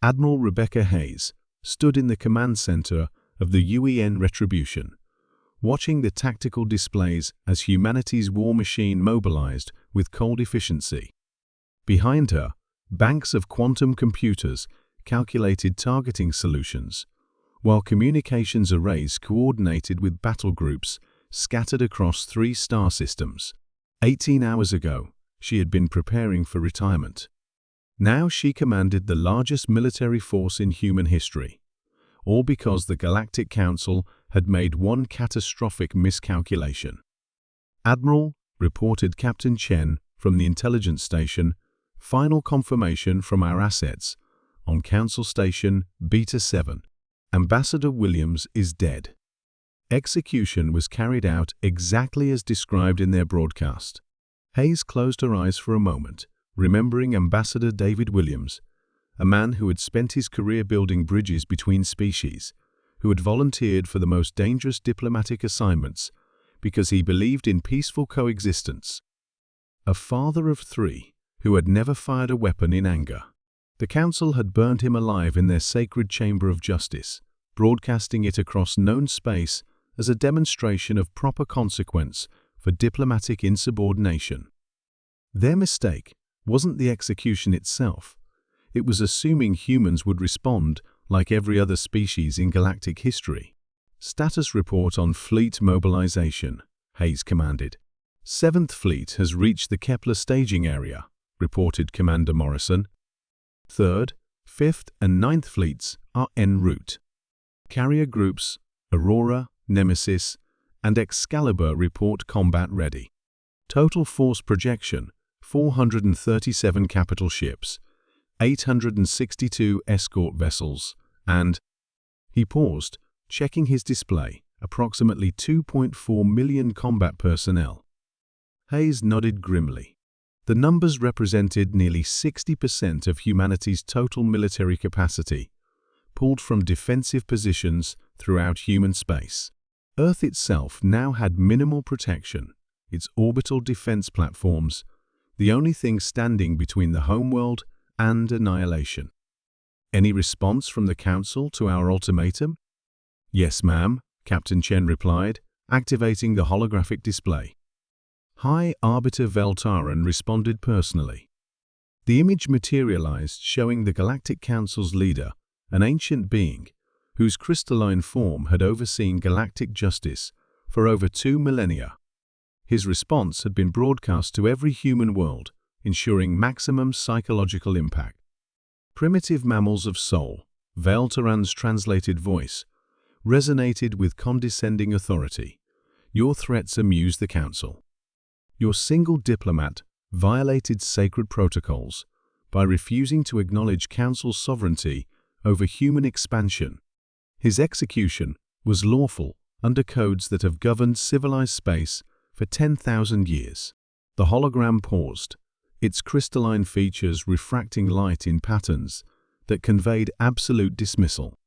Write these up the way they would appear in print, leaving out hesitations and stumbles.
Admiral Rebecca Hayes stood in the command center of the UN Retribution, watching the tactical displays as humanity's war machine mobilized with cold efficiency. Behind her, banks of quantum computers calculated targeting solutions, while communications arrays coordinated with battle groups scattered across 3 star systems. 18 hours ago, she had been preparing for retirement. Now she commanded the largest military force in human history, all because the Galactic Council had made one catastrophic miscalculation. "Admiral," reported Captain Chen from the intelligence station, "final confirmation from our assets on Council Station Beta 7. Ambassador Williams is dead." Execution was carried out exactly as described in their broadcast. Hayes closed her eyes for a moment, remembering Ambassador David Williams, a man who had spent his career building bridges between species, who had volunteered for the most dangerous diplomatic assignments because he believed in peaceful coexistence. A father of 3 who had never fired a weapon in anger. The Council had burned him alive in their sacred chamber of justice, broadcasting it across known space as a demonstration of proper consequence for diplomatic insubordination. Their mistake wasn't the execution itself. It was assuming humans would respond like every other species in galactic history. "Status report on fleet mobilization," Hayes commanded. "7th Fleet has reached the Kepler staging area," reported Commander Morrison. 3rd, 5th, and 9th Fleets are en route. Carrier groups Aurora, Nemesis, and Excalibur report combat ready. Total force projection: 437 capital ships, 862 escort vessels, and— He paused, checking his display, approximately 2.4 million combat personnel. Hayes nodded grimly. The numbers represented nearly 60% of humanity's total military capacity, pulled from defensive positions throughout human space. Earth itself now had minimal protection, its orbital defense platforms, the only thing standing between the homeworld and annihilation. "Any response from the Council to our ultimatum?" "Yes, ma'am," Captain Chen replied, activating the holographic display. High Arbiter Veltaran responded personally. The image materialized, showing the Galactic Council's leader, an ancient being, whose crystalline form had overseen galactic justice for over 2 millennia. His response had been broadcast to every human world, ensuring maximum psychological impact. "Primitive mammals of soul," Veltaran's translated voice, resonated with condescending authority. "Your threats amuse the Council. Your single diplomat violated sacred protocols by refusing to acknowledge Council sovereignty over human expansion. His execution was lawful under codes that have governed civilized space for 10,000 years." The hologram paused, its crystalline features refracting light in patterns that conveyed absolute dismissal.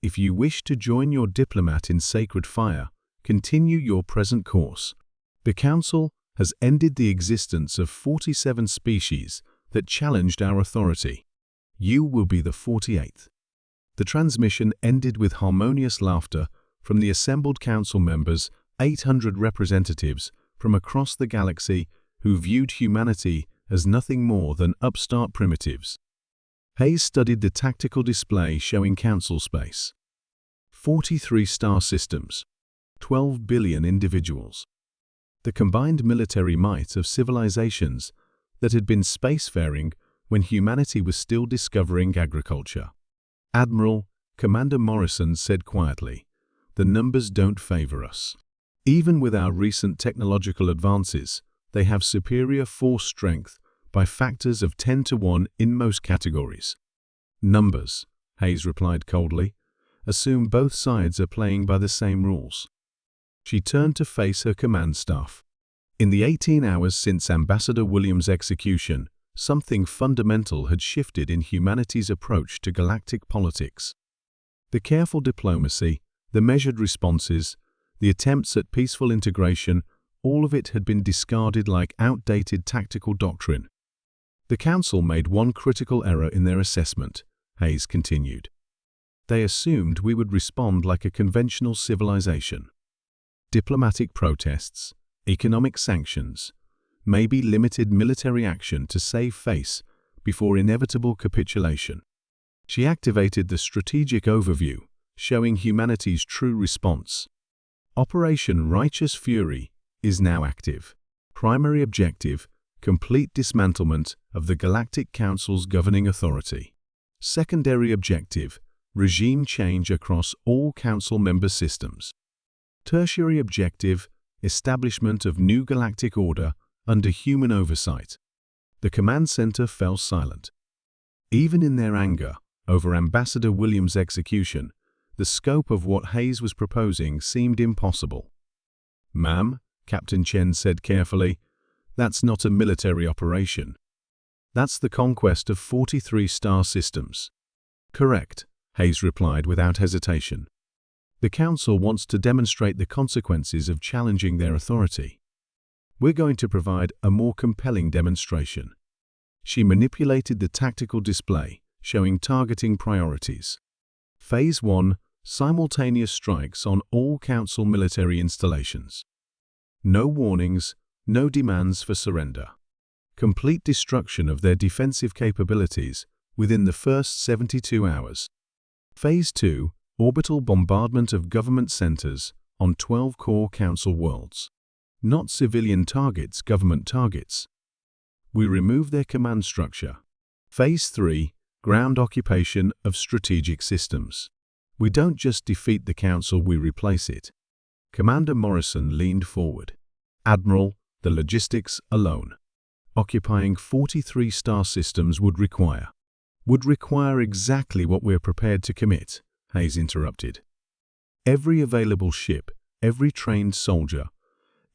"If you wish to join your diplomat in sacred fire, continue your present course. The Council has ended the existence of 47 species that challenged our authority. You will be the 48th. The transmission ended with harmonious laughter from the assembled Council members, 800 representatives from across the galaxy who viewed humanity as nothing more than upstart primitives. Hayes studied the tactical display showing Council space. 43 star systems, 12 billion individuals. The combined military might of civilizations that had been spacefaring when humanity was still discovering agriculture. "Admiral," Commander Morrison said quietly, "the numbers don't favor us. Even with our recent technological advances, they have superior force strength by factors of 10 to 1 in most categories." "Numbers," Hayes replied coldly, "assume both sides are playing by the same rules." She turned to face her command staff. In the 18 hours since Ambassador Williams' execution, something fundamental had shifted in humanity's approach to galactic politics. The careful diplomacy, the measured responses, the attempts at peaceful integration, all of it had been discarded like outdated tactical doctrine. The Council made one critical error in their assessment, Hayes continued. They assumed we would respond like a conventional civilization. Diplomatic protests, economic sanctions, maybe limited military action to save face before inevitable capitulation. She activated the strategic overview, showing humanity's true response. Operation Righteous Fury is now active. Primary objective: complete dismantlement of the Galactic Council's governing authority. Secondary objective: regime change across all Council member systems. Tertiary objective: establishment of new galactic order under human oversight. The command center fell silent. Even in their anger over Ambassador Williams' execution, the scope of what Hayes was proposing seemed impossible. "Ma'am," Captain Chen said carefully, "that's not a military operation. That's the conquest of 43 star systems." "Correct," Hayes replied without hesitation. "The Council wants to demonstrate the consequences of challenging their authority. We're going to provide a more compelling demonstration." She manipulated the tactical display, showing targeting priorities. Phase 1: simultaneous strikes on all Council military installations. No warnings, no demands for surrender. Complete destruction of their defensive capabilities within the first 72 hours. Phase 2: orbital bombardment of government centers on 12 core Council worlds. Not civilian targets, government targets. We remove their command structure. Phase 3: ground occupation of strategic systems. We don't just defeat the Council, we replace it. Commander Morrison leaned forward. "Admiral, the logistics alone. Occupying 43 star systems would require exactly what we're prepared to commit," Hayes interrupted. "Every available ship, every trained soldier,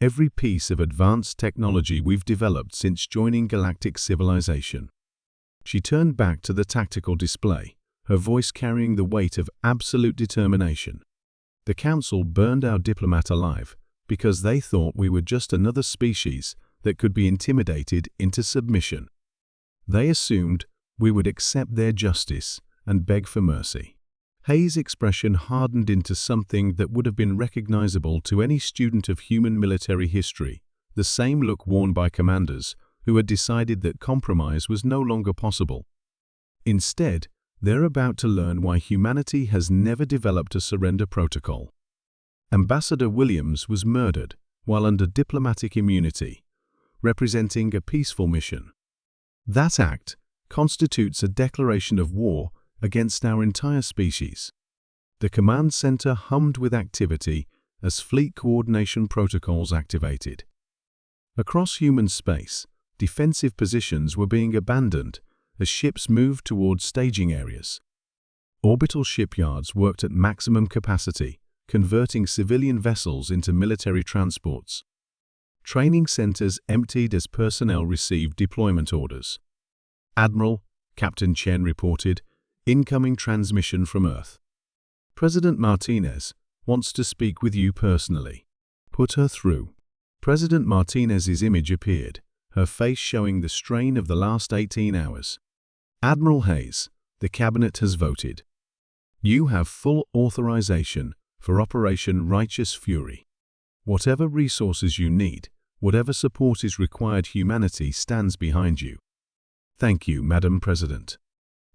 every piece of advanced technology we've developed since joining galactic civilization." She turned back to the tactical display, her voice carrying the weight of absolute determination. "The Council burned our Diplomat alive because they thought we were just another species that could be intimidated into submission. They assumed we would accept their justice and beg for mercy." Hayes' expression hardened into something that would have been recognizable to any student of human military history, the same look worn by commanders who had decided that compromise was no longer possible. Instead, they're about to learn why humanity has never developed a surrender protocol. Ambassador Williams was murdered while under diplomatic immunity, representing a peaceful mission. That act constitutes a declaration of war against our entire species. The command center hummed with activity as fleet coordination protocols activated. Across human space, defensive positions were being abandoned as ships moved toward staging areas. Orbital shipyards worked at maximum capacity, converting civilian vessels into military transports. Training centers emptied as personnel received deployment orders. "Admiral," Captain Chen reported, "incoming transmission from Earth. President Martinez wants to speak with you personally." "Put her through." President Martinez's image appeared, her face showing the strain of the last 18 hours. "Admiral Hayes, the Cabinet has voted. You have full authorization for Operation Righteous Fury. Whatever resources you need, whatever support is required, humanity stands behind you." "Thank you, Madam President."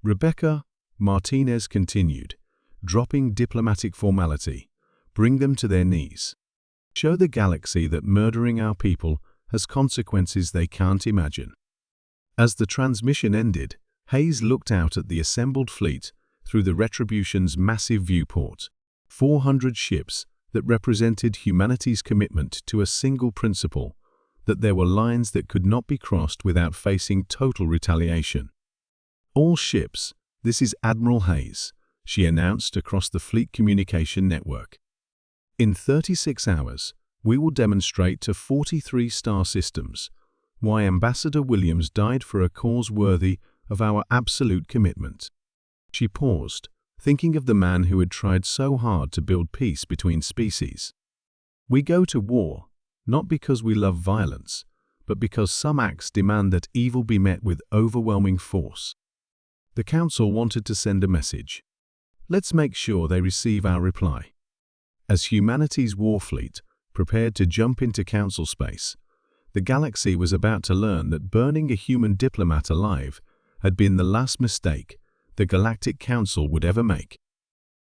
"Rebecca," Martinez continued, dropping diplomatic formality, "bring them to their knees. Show the galaxy that murdering our people has consequences they can't imagine." As the transmission ended, Hayes looked out at the assembled fleet through the Retribution's massive viewport. 400 ships that represented humanity's commitment to a single principle, that there were lines that could not be crossed without facing total retaliation. "All ships, this is Admiral Hayes," she announced across the fleet communication network. "In 36 hours, we will demonstrate to 43 star systems why Ambassador Williams died for a cause worthy of our absolute commitment." She paused, thinking of the man who had tried so hard to build peace between species. "We go to war, not because we love violence, but because some acts demand that evil be met with overwhelming force." The Council wanted to send a message. Let's make sure they receive our reply. As humanity's war fleet prepared to jump into Council space, the galaxy was about to learn that burning a human diplomat alive had been the last mistake the Galactic Council would ever make.